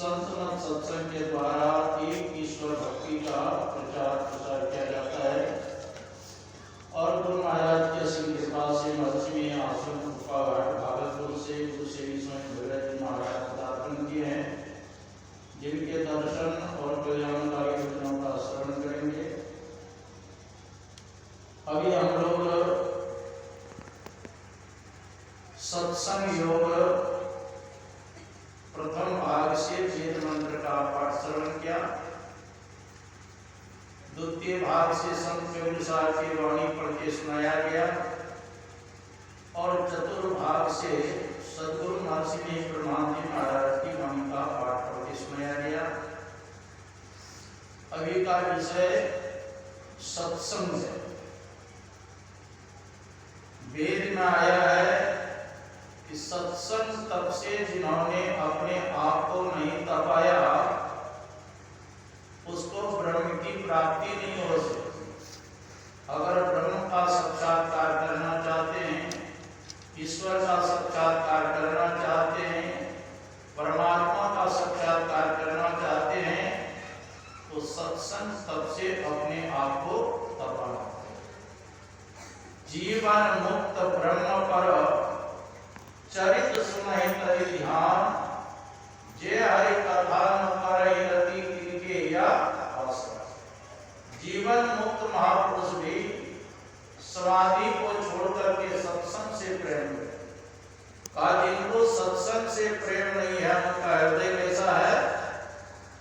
संत मत सत्संग के द्वारा एक ईश्वर भक्ति का प्रचार प्रसार किया जाता है और गुरु महाराज की असीम कृपा से महर्षि आश्रम कुफाघाट भागलपुर से गुरु श्री स्वयं भगत जी महाराज पदार्पण किए हैं, जिनके दर्शन और कल्याणकारी वचनों का श्रवण करेंगे। अभी हम लोग सत्संग योग प्रथम भाग से वेद मंत्र का पाठ श्रवण किया। द्वितीय भाग से संत केवलसार की वाणी पढ़ के सुनाया गया और चतुर्भाग से सद्गुरु महर्षि ब्रह्मानंद महाराज की वाणी का पाठ पढ़ के सुनाया गया। अभी का विषय सत्संग है। वेद में आया है कि सत्संग तब से जिन्होंने अपने आप को नहीं तपाया उसको ब्रह्म की प्राप्ति नहीं हो सकती। अगर ब्रह्म का साक्षात्कार करना चाहते हैं, ईश्वर का साक्षात्कार करना चाहते हैं, परमात्मा का साक्षात्कार करना चाहते हैं, तो सत्संग तब से अपने आप को तपाना। जीवन मुक्त ब्रह्म पर चरित सुनहि तरि ध्यान, जे हरि कथा न करहि रति तिनके या अवसर। जीवन मुक्त महापुरुष भी समाधि को छोड़कर के सत्संग से प्रेम का, जिनको सत्संग से प्रेम नहीं है उनका हृदय कैसा है?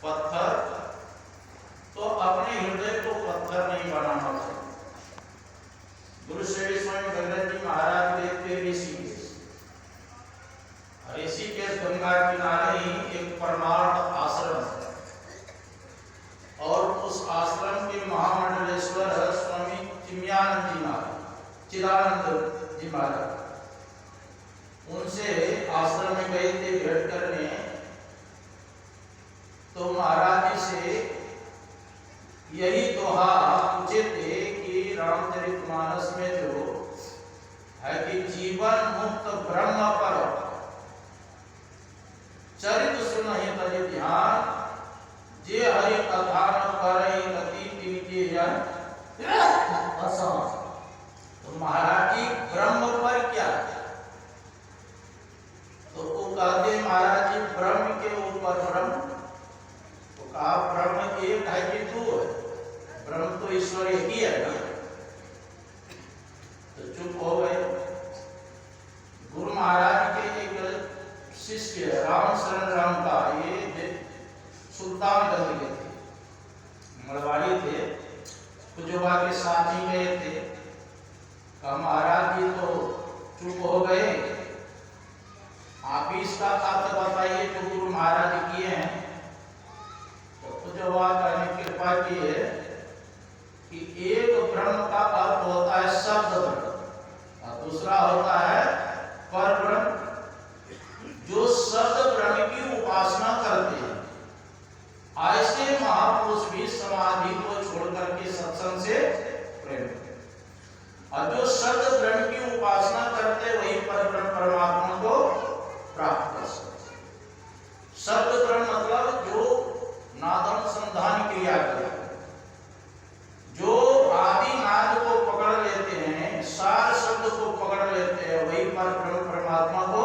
पत्थर। तो अपने हृदय को पत्थर नहीं बनाना चाहिए। गुरु श्री स्वयं भगत जी महाराज देखते ऋषिकेश गंगा किनारे ही एक परमार्थ आश्रम है और उस आश्रम के महामंडलेश्वर स्वामी चिन्मयानंद जी महाराज, चिदानंद जी महाराज, उनसे आश्रम में गए थे भेंट करने। तो महाराज जी से यही दोहा पूछे थे कि रामचरितमानस में जो है कि जीवन मुक्त ब्रह्म पर चरित सुनहि तरि ध्यान, जे हरि कथा न करहि रति तिनके या अवसर। तो महाराज जी ब्रह्म पर क्या? तो वो कहते महाराज जी ब्रह्म के ऊपर ब्रह्म। तो कहा ब्रह्म एक है कि दो है? ब्रह्म तो ईश्वर एक ही है ना। तो चुप हो गए। गुरु महाराज के एक शिष्य राम शरण राम का, ये सुल्तानगंज के थे, मरवाड़ी थे, कुजोबा के साथ ही गए थे। कहा महाराज जी तो चुप हो गए, आप इसका अर्थ बताइए जो गुरु महाराज जी किए हैं। तो कुजोबा ने कृपा की है कि एक ब्रह्म का अर्थ होता है शब्द ब्रह्म और दूसरा होता है पर ब्रह्म। जो शब्द ब्रह्म की उपासना करते हैं, ऐसे महापुरुष भी समाधि को छोड़कर के सत्संग से प्रेम करते, और जो शब्द ब्रह्म की उपासना करते वही पर ब्रह्म परमात्मा को प्राप्त कर सकते। शब्द ब्रह्म मतलब जो नादानुसंधान क्रिया करते, जो आदि नाद को पकड़ लेते हैं, सार शब्द को पकड़ लेते हैं, वही पर ब्रह्म परमात्मा को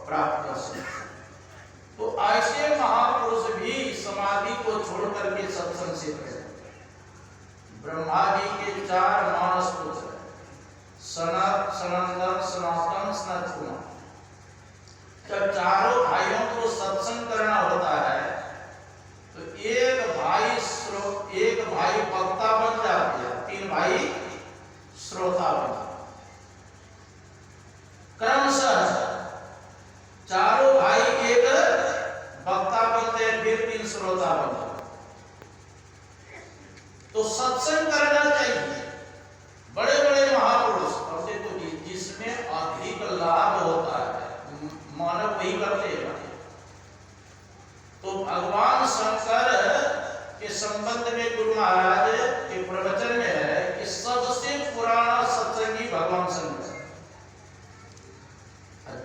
प्राप्त कर सकते। तो ऐसे महापुरुष भी समाधि को छोड़कर के सत्संग से प्रेम। ब्रह्मा जी के 4 मानस पुत्र, सनत, सनंदन, सनातन, सनत्कुमार। जब चारों भाइयों को सत्संग करना होता है तो एक भाई वक्ता बन जाते हैं, 3 भाई श्रोता बन जाते। क्रमशः चारों भाई एक वक्ता बनते हैं, फिर 3 श्रोता बनते हैं। तो सत्संग करना चाहिए। बड़े बड़े महापुरुष और देखो जिसमें अधिक लाभ होता है मानव वही करते हैं। तो भगवान शंकर के संबंध में गुरु महाराज के प्रवचन में है कि सबसे पुराना सत्संगी भगवान शंकर।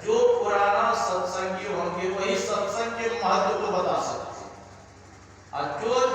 जो पुराना सत्संगी होंगे वही सत्संग के महत्व को बता सकते हैं। और जो